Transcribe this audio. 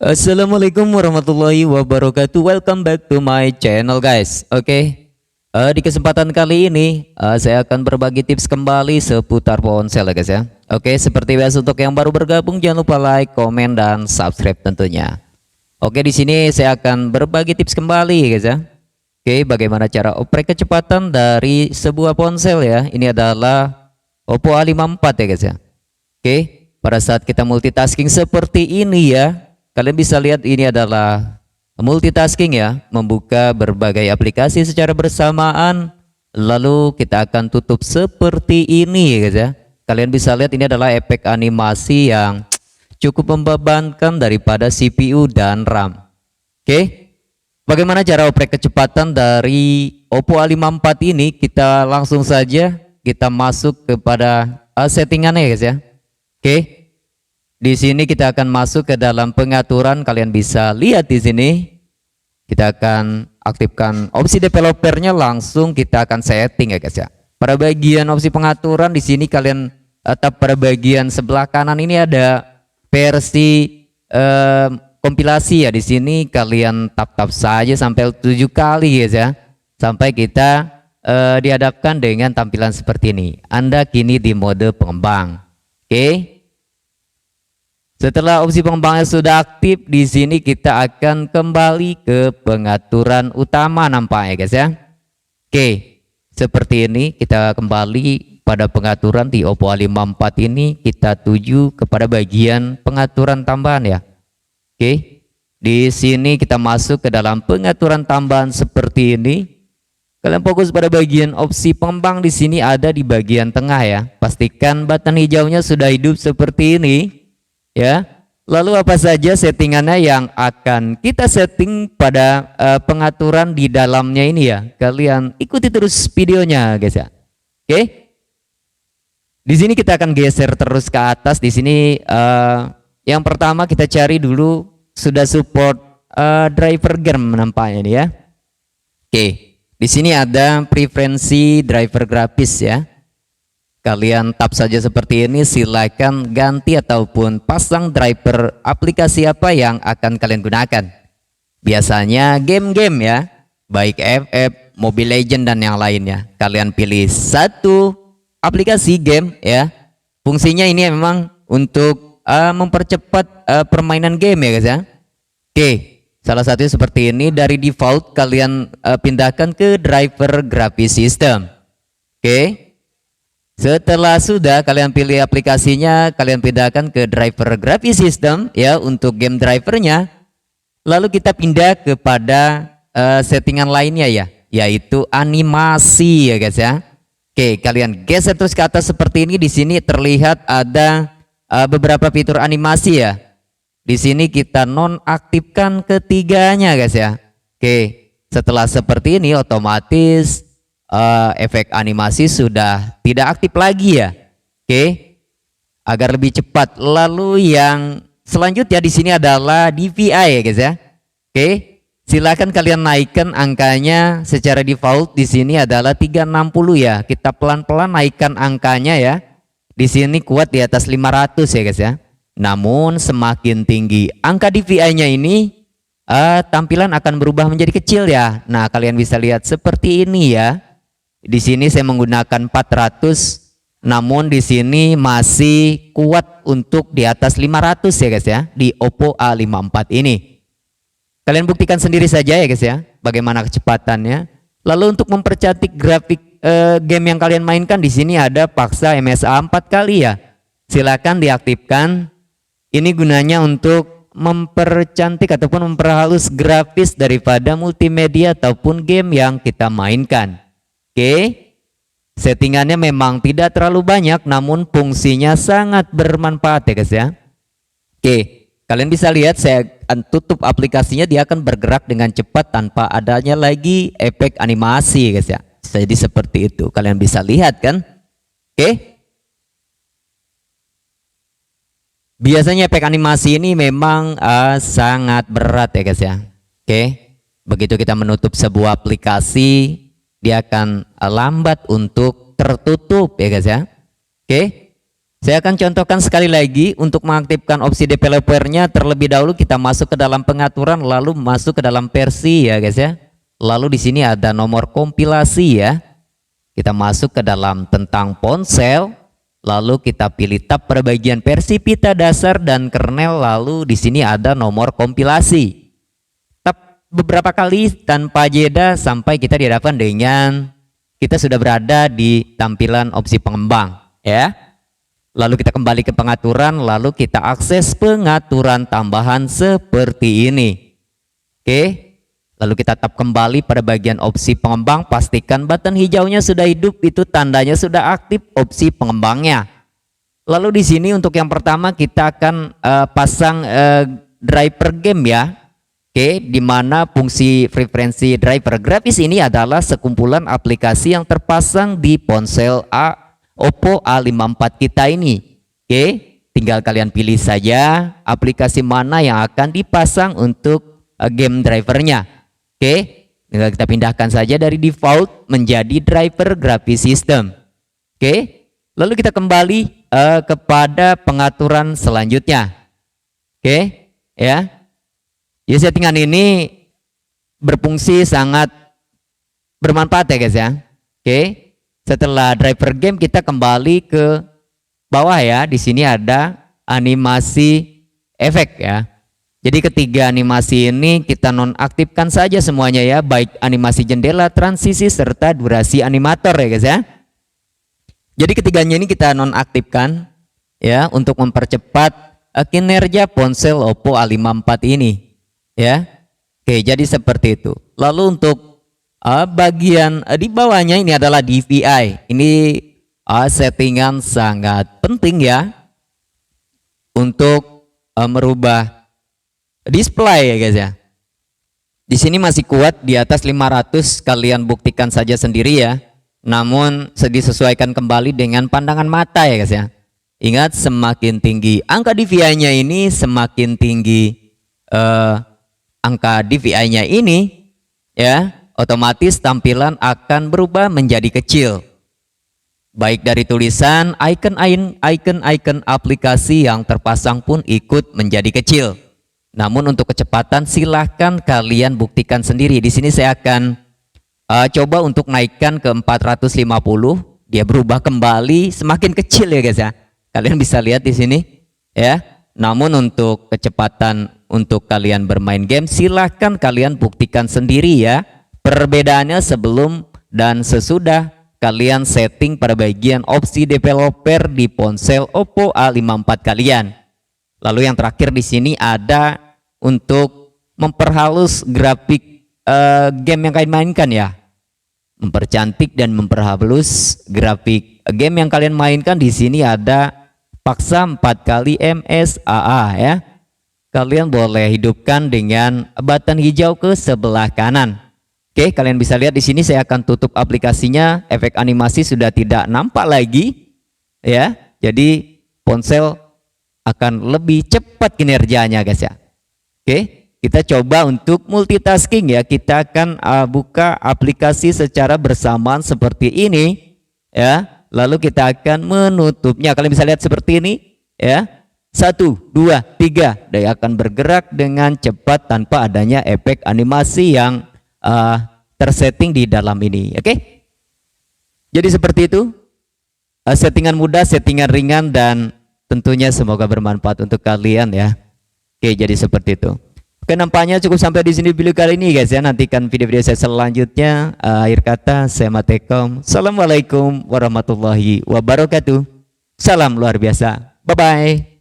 Assalamualaikum warahmatullahi wabarakatuh. Welcome back to my channel guys. Di kesempatan kali ini saya akan berbagi tips kembali seputar ponsel ya guys ya. Seperti biasa untuk yang baru bergabung jangan lupa like, komen dan subscribe tentunya. Di sini saya akan berbagi tips kembali ya guys ya. Bagaimana cara oprek kecepatan dari sebuah ponsel ya. Ini adalah Oppo A54 ya guys ya. Pada saat kita multitasking seperti ini ya, kalian bisa lihat ini adalah multitasking ya, membuka berbagai aplikasi secara bersamaan. Lalu kita akan tutup seperti ini ya guys ya. Kalian bisa lihat ini adalah efek animasi yang cukup membebankan daripada CPU dan RAM. Bagaimana cara oprek kecepatan dari Oppo A54 ini? Kita langsung saja kita masuk kepada settingannya ya guys ya. Di sini kita akan masuk ke dalam pengaturan. Kalian bisa lihat di sini. Kita akan aktifkan opsi developernya, langsung kita akan setting ya guys ya. Pada bagian opsi pengaturan di sini kalian tap pada bagian sebelah kanan ini ada versi kompilasi ya. Di sini kalian tap saja sampai 7 kali guys ya. Sampai kita dihadapkan dengan tampilan seperti ini. Anda kini di mode pengembang. Setelah opsi pengembangnya sudah aktif, di sini kita akan kembali ke pengaturan utama nampaknya guys ya. Seperti ini kita kembali pada pengaturan di Oppo A54 ini, kita tuju kepada bagian pengaturan tambahan ya. Di sini kita masuk ke dalam pengaturan tambahan seperti ini. Kalian fokus pada bagian opsi pengembang, di sini ada di bagian tengah ya. Pastikan button hijaunya sudah hidup seperti ini. Ya, lalu apa saja settingannya yang akan kita setting pada pengaturan di dalamnya ini ya. Kalian ikuti terus videonya guys ya. Di sini kita akan geser terus ke atas. Di sini yang pertama kita cari dulu sudah support driver game nampaknya ini ya. Di sini ada preferensi driver grafis ya. Kalian tap saja seperti ini, silakan ganti ataupun pasang driver aplikasi apa yang akan kalian gunakan. Biasanya game-game ya, baik FF, Mobile Legend dan yang lainnya. Kalian pilih satu aplikasi game ya. Fungsinya ini memang untuk mempercepat permainan game ya guys ya. Salah satunya seperti ini. Dari default kalian pindahkan ke driver grafis system. Setelah sudah kalian pilih aplikasinya, kalian pindahkan ke driver grafis system ya untuk game drivernya. Lalu kita pindah kepada settingan lainnya ya, yaitu animasi ya guys ya. Kalian geser terus ke atas seperti ini. Di sini terlihat ada beberapa fitur animasi ya. Di sini kita nonaktifkan ketiganya guys ya. Setelah seperti ini otomatis efek animasi sudah tidak aktif lagi ya. Agar lebih cepat. Lalu yang selanjutnya di sini adalah DPI ya guys ya. Silakan kalian naikkan angkanya. Secara default di sini adalah 360 ya. Kita pelan-pelan naikkan angkanya ya. Di sini kuat di atas 500 ya guys ya. Namun semakin tinggi angka DPI-nya ini, tampilan akan berubah menjadi kecil ya. Nah, kalian bisa lihat seperti ini ya. Di sini saya menggunakan 400, namun di sini masih kuat untuk di atas 500 ya guys ya di Oppo A54 ini. Kalian buktikan sendiri saja ya guys ya bagaimana kecepatannya. Lalu untuk mempercantik grafik game yang kalian mainkan, di sini ada paksa MSA 4 kali ya. Silakan diaktifkan. Ini gunanya untuk mempercantik ataupun memperhalus grafis daripada multimedia ataupun game yang kita mainkan. Settingannya memang tidak terlalu banyak, namun fungsinya sangat bermanfaat ya guys ya. Kalian bisa lihat saya tutup aplikasinya, dia akan bergerak dengan cepat tanpa adanya lagi efek animasi guys ya. Jadi seperti itu, kalian bisa lihat kan. Biasanya efek animasi ini memang sangat berat ya guys ya. Begitu kita menutup sebuah aplikasi, dia akan lambat untuk tertutup ya guys ya. Saya akan contohkan sekali lagi untuk mengaktifkan opsi developernya. Terlebih dahulu kita masuk ke dalam pengaturan, lalu masuk ke dalam versi ya guys ya. Lalu di sini ada nomor kompilasi ya. Kita masuk ke dalam tentang ponsel, lalu kita pilih tab pada bagian versi pita dasar dan kernel, lalu di sini ada nomor kompilasi. Tap beberapa kali tanpa jeda sampai kita dihadapkan dengan kita sudah berada di tampilan opsi pengembang ya. Lalu kita kembali ke pengaturan, lalu kita akses pengaturan tambahan seperti ini. Oke, lalu kita tap kembali pada bagian opsi pengembang, pastikan button hijaunya sudah hidup, itu tandanya sudah aktif opsi pengembangnya. Lalu di sini untuk yang pertama kita akan pasang driver game ya. Oke, di mana fungsi preferensi driver grafis ini adalah sekumpulan aplikasi yang terpasang di ponsel Oppo A54 kita ini. Oke, tinggal kalian pilih saja aplikasi mana yang akan dipasang untuk game drivernya. Oke, tinggal kita pindahkan saja dari default menjadi driver graphics system. Oke, lalu kita kembali kepada pengaturan selanjutnya. Oke, ya. Ya, settingan ini berfungsi sangat bermanfaat ya guys ya. Oke. Setelah driver game kita kembali ke bawah ya. Di sini ada animasi efek ya. Jadi ketiga animasi ini kita nonaktifkan saja semuanya ya, baik animasi jendela, transisi serta durasi animator ya guys ya. Jadi ketiganya ini kita nonaktifkan ya untuk mempercepat kinerja ponsel Oppo A54 ini ya. Oke, jadi seperti itu. Lalu untuk bagian di bawahnya ini adalah DPI. Ini settingan sangat penting ya untuk merubah display ya guys ya. Di sini masih kuat di atas 500, kalian buktikan saja sendiri ya. Namun disesuaikan kembali dengan pandangan mata ya guys ya. Ingat, semakin tinggi angka DPI-nya ini, semakin tinggi angka DPI-nya ini ya, otomatis tampilan akan berubah menjadi kecil. Baik dari tulisan, icon aplikasi yang terpasang pun ikut menjadi kecil. Namun untuk kecepatan silahkan kalian buktikan sendiri. Di sini saya akan coba untuk naikkan ke 450. Dia berubah kembali semakin kecil ya guys ya. Kalian bisa lihat di sini ya. Namun untuk kecepatan untuk kalian bermain game silahkan kalian buktikan sendiri ya. Perbedaannya sebelum dan sesudah kalian setting pada bagian opsi developer di ponsel Oppo A54 kalian. Lalu yang terakhir di sini ada untuk memperhalus grafik game yang kalian mainkan ya. Mempercantik dan memperhalus grafik game yang kalian mainkan. Di sini ada paksa 4 kali MSAA ya. Kalian boleh hidupkan dengan button hijau ke sebelah kanan. Oke, kalian bisa lihat di sini saya akan tutup aplikasinya, efek animasi sudah tidak nampak lagi ya. Jadi ponsel akan lebih cepat kinerjanya guys ya. Oke, kita coba untuk multitasking ya. Kita akan buka aplikasi secara bersamaan seperti ini ya. Lalu kita akan menutupnya. Kalian bisa lihat seperti ini ya. 1, 2, 3. Dia akan bergerak dengan cepat tanpa adanya efek animasi yang tersetting di dalam ini. Oke, jadi seperti itu, settingan mudah, settingan ringan, dan tentunya semoga bermanfaat untuk kalian ya. Oke, jadi seperti itu. Oke, nampaknya cukup sampai di sini video kali ini guys ya. Nantikan video-video saya selanjutnya. Akhir kata saya Matekom. Assalamualaikum warahmatullahi wabarakatuh. Salam luar biasa. Bye bye.